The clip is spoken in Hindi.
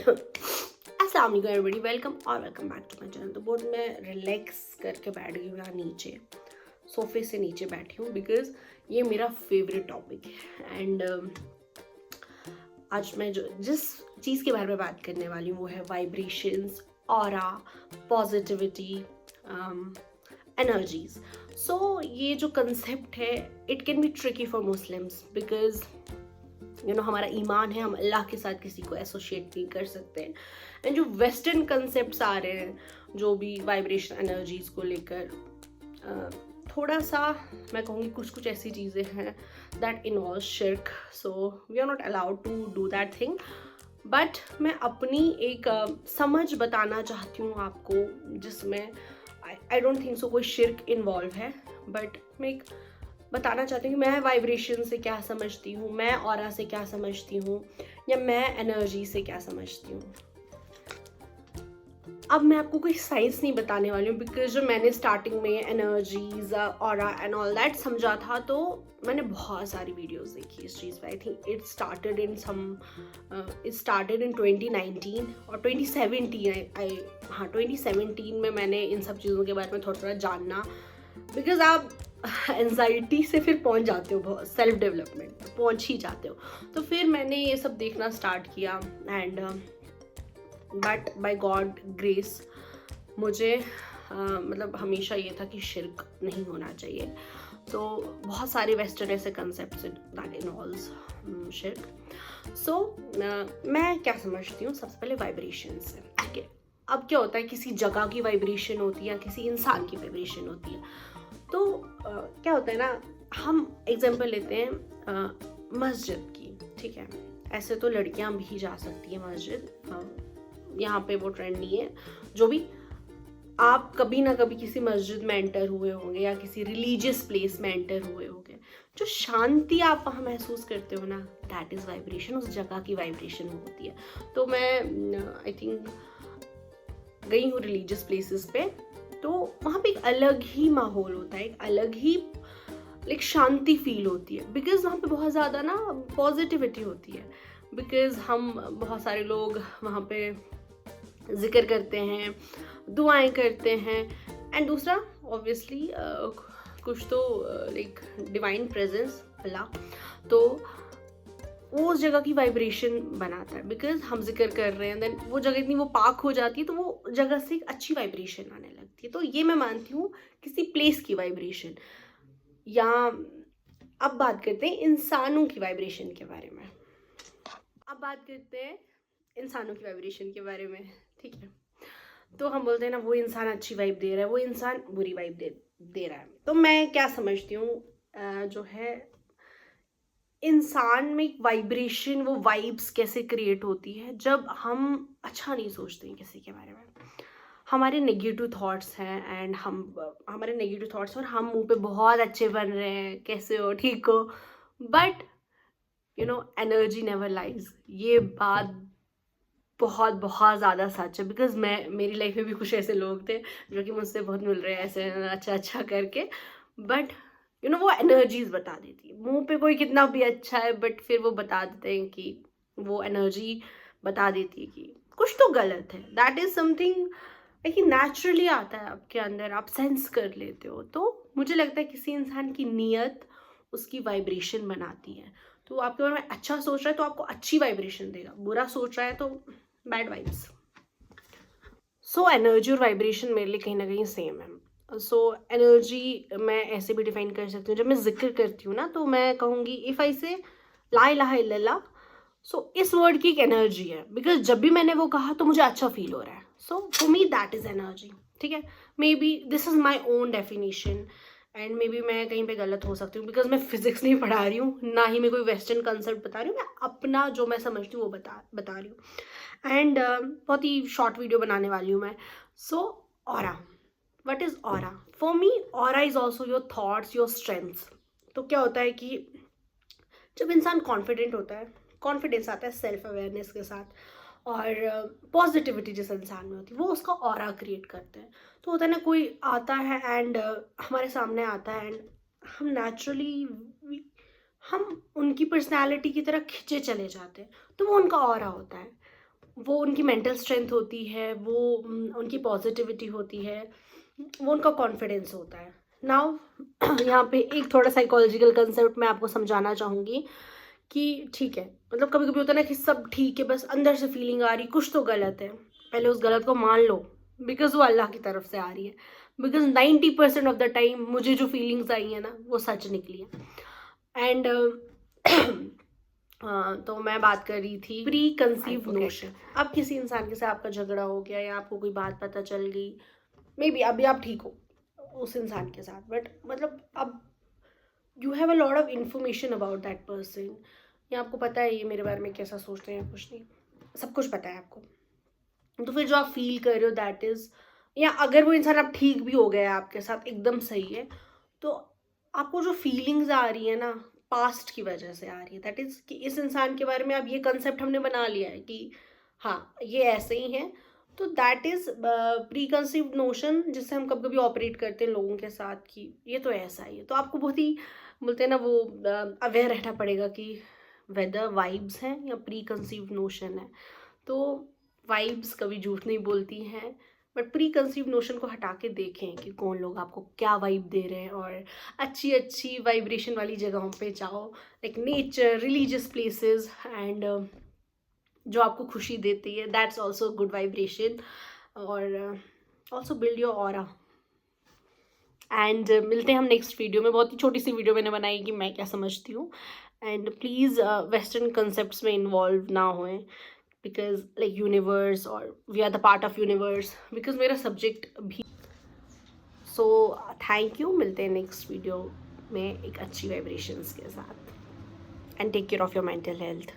अस्सलाम वालेकुम everybody, welcome back to my channel. तो बहुत मैं रिलैक्स करके बैठ गई हूँ यहाँ नीचे, सोफे से नीचे बैठी हूँ बिकॉज ये मेरा फेवरेट टॉपिक है। एंड आज मैं जिस चीज़ के बारे में बात करने वाली हूँ वो है वाइब्रेशंस, ऑरा, पॉजिटिविटी, एनर्जीज। सो ये जो कंसेप्ट है it can be tricky for Muslims because हमारा ईमान है, हम अल्लाह के साथ किसी को एसोशिएट नहीं कर सकते। एंड जो वेस्टर्न कंसेप्ट्स आ रहे हैं जो भी वाइब्रेशन एनर्जीज को लेकर, थोड़ा सा मैं कहूँगी कुछ ऐसी चीज़ें हैं दैट इन्वॉल्व शिर्क। So we are not allowed to do that thing. But मैं अपनी एक समझ बताना चाहती हूँ आपको, जिसमें आई डोंट थिंक सो कोई शिर्क इन्वॉल्व है, बट मैं एक बताना चाहती हूँ कि मैं वाइब्रेशन से क्या समझती हूँ, मैं ऑरा से क्या समझती हूँ, या मैं एनर्जी से क्या समझती हूँ। अब मैं आपको कोई साइंस नहीं बताने वाली हूँ बिकॉज जो मैंने स्टार्टिंग में energies, aura and all that समझा था, तो मैंने बहुत सारी वीडियोस देखी इस चीज़ पे। I think it started in 2019 और 2017। हाँ 2017 में मैंने इन सब चीज़ों के बारे में थोड़ा जानना, बिकॉज आप एंजाइटी से फिर पहुंच जाते हो, बहुत सेल्फ डेवलपमेंट पहुंच ही जाते हो। तो फिर मैंने ये सब देखना स्टार्ट किया and but by God grace मुझे मतलब हमेशा ये था कि शिर्क नहीं होना चाहिए। तो बहुत सारे वेस्टर्न ऐसे कंसेप्ट दैट इन्वॉल्व्स शिर्क। सो मैं क्या समझती हूँ, सबसे पहले वाइब्रेशन से। ठीक है, अब क्या होता है, किसी जगह की वाइब्रेशन होती है, किसी इंसान की वाइब्रेशन होती है। तो क्या होता है ना, हम एग्जांपल लेते हैं मस्जिद की। ठीक है, ऐसे तो लड़कियां भी जा सकती है मस्जिद, यहाँ पे वो ट्रेंड नहीं है। जो भी आप कभी ना कभी किसी मस्जिद में एंटर हुए होंगे या किसी रिलीजियस प्लेस में एंटर हुए होंगे, जो शांति आप वहाँ महसूस करते हो ना, दैट इज़ वाइब्रेशन, उस जगह की वाइब्रेशन होती है। तो मैं आई थिंक गई हूँ रिलीजियस प्लेसेस पे, तो वहाँ पे एक अलग ही माहौल होता है, एक अलग ही लाइक शांति फील होती है, बिकॉज वहाँ पे बहुत ज़्यादा ना पॉजिटिविटी होती है। बिकॉज हम बहुत सारे लोग वहाँ पे जिक्र करते हैं, दुआएं करते हैं, एंड दूसरा ऑब्वियसली कुछ तो लाइक डिवाइन प्रेजेंस, अल्लाह, तो वो उस जगह की वाइब्रेशन बनाता है। बिकॉज हम जिक्र कर रहे हैं, देन वो जगह इतनी वो पाक हो जाती है, तो वो जगह से एक अच्छी वाइब्रेशन आने लगती है। तो ये मैं मानती हूँ किसी प्लेस की वाइब्रेशन। या अब बात करते हैं इंसानों की वाइब्रेशन के बारे में। अब बात करते हैं इंसानों की वाइब्रेशन के बारे में। ठीक है, तो हम बोलते हैं ना वो इंसान अच्छी वाइब दे रहा है, वो इंसान बुरी वाइब दे रहा है। तो मैं क्या समझती हूँ, जो है इंसान में एक वाइब्रेशन, वो वाइब्स कैसे क्रिएट होती है जब हम अच्छा नहीं सोचते हैं किसी के बारे में। हमारे नेगेटिव थॉट्स हैं एंड हमारे नेगेटिव थॉट्स, और हम मुंह पे बहुत अच्छे बन रहे हैं, कैसे हो, ठीक हो, बट एनर्जी नेवर लाइज। ये बात बहुत बहुत ज़्यादा सच है, बिकॉज मेरी लाइफ में भी कुछ ऐसे लोग थे जो कि मुझसे बहुत मिल रहे हैं ऐसे अच्छा करके, बट वो एनर्जीज बता देती है। मुंह पे कोई कितना भी अच्छा है, बट फिर वो बता देते हैं कि वो एनर्जी बता देती है कि कुछ तो गलत है। दैट इज समथिंग कि नेचुरली आता है आपके अंदर, आप सेंस कर लेते हो। तो मुझे लगता है किसी इंसान की नीयत उसकी वाइब्रेशन बनाती है। तो आपके बारे में अच्छा सोच रहा है तो आपको अच्छी वाइब्रेशन देगा, बुरा सोच रहा है तो बैड वाइब्स। सो एनर्जी और वाइब्रेशन मेरे लिए कहीं ना कहीं सेम है। सो एनर्जी मैं ऐसे भी डिफाइन कर सकती हूँ, जब मैं जिक्र करती हूँ ना, तो मैं कहूँगी इफ़ आई से ला इलाहा इल्लल्लाह, सो इस वर्ड की एक एनर्जी है, बिकॉज जब भी मैंने वो कहा तो मुझे अच्छा फील हो रहा है। So for me that is energy. ठीक है, may be this is my own definition and may be मैं कहीं पे गलत हो सकती हूँ, बिकॉज मैं फिजिक्स नहीं पढ़ा रही हूँ, ना ही मैं कोई वेस्टर्न कंसेप्ट बता रही हूँ, मैं अपना जो मैं समझती हूँ वो बता रही हूँ। एंड बहुत ही शॉर्ट वीडियो बनाने वाली हूँ मैं। So aura, what is aura for me? Aura is also your thoughts, your strengths. तो क्या होता है कि जब इंसान कॉन्फिडेंट होता है, कॉन्फिडेंस आता है सेल्फ अवेयरनेस के साथ, और पॉजिटिविटी जिस इंसान में होती है, वो उसका ऑरा क्रिएट करते हैं। तो होता है ना, कोई आता है एंड हमारे सामने आता है एंड हम नेचुरली हम उनकी पर्सनालिटी की तरह खिंचे चले जाते हैं, तो वो उनका ऑरा होता है। वो उनकी मेंटल स्ट्रेंथ होती है, वो उनकी पॉजिटिविटी होती है, वो उनका कॉन्फिडेंस होता है। नाउ यहाँ पे एक थोड़ा साइकोलॉजिकल कंसेप्ट मैं आपको समझाना चाहूँगी कि ठीक है, मतलब कभी कभी होता है ना कि सब ठीक है, बस अंदर से फीलिंग आ रही कुछ तो गलत है, पहले उस गलत को मान लो, बिकॉज वो अल्लाह की तरफ से आ रही है। बिकॉज 90% ऑफ द टाइम मुझे जो फीलिंग्स आई है ना वो सच निकली है। एंड तो मैं बात कर रही थी प्री कंसीव नोशन। अब किसी इंसान के साथ आपका झगड़ा हो गया या आपको कोई बात पता चल गई, मे बी अभी आप ठीक हो उस इंसान के साथ, बट मतलब अब you have a lot of information about that person, या आपको पता है ये मेरे बारे में कैसा सोचते हैं, कुछ नहीं, सब कुछ पता है आपको। तो फिर जो आप फील कर रहे हो दैट इज़, या अगर वो इंसान आप ठीक भी हो गया आपके साथ एकदम सही है, तो आपको जो फीलिंग्स आ रही है ना पास्ट की वजह से आ रही है, दैट इज़ कि इस इंसान के बारे में अब ये कंसेप्ट हमने बना लिया है कि हाँ ये ऐसे ही है। तो that is pre conceived notion, जिससे हम कभी कभी ऑपरेट करते हैं लोगों के साथ कि ये तो ऐसा ही है। तो आपको बहुत ही बोलते हैं ना वो अवेयर रहना पड़ेगा कि वेदर वाइब्स हैं या प्री कंसीव्ड नोशन है। तो वाइब्स कभी झूठ नहीं बोलती हैं, बट प्री कंसीव नोशन को हटा के देखें कि कौन लोग आपको क्या वाइब दे रहे हैं, और अच्छी अच्छी वाइब्रेशन वाली जगहों पे जाओ, like nature, religious places, and जो आपको खुशी देती है, दैट्स ऑल्सो गुड वाइब्रेशन। और also build your aura. And मिलते हैं हम नेक्स्ट वीडियो में। बहुत ही छोटी सी वीडियो मैंने बनाई कि मैं क्या समझती हूँ, एंड प्लीज़ वेस्टर्न कंसेप्ट्स में इन्वॉल्व ना होएं, बिकॉज लाइक यूनिवर्स और we are the part of universe, because मेरा सब्जेक्ट भी। सो थैंक यू, मिलते हैं नेक्स्ट वीडियो में एक अच्छी वाइब्रेशंस के साथ, and take care of your mental health.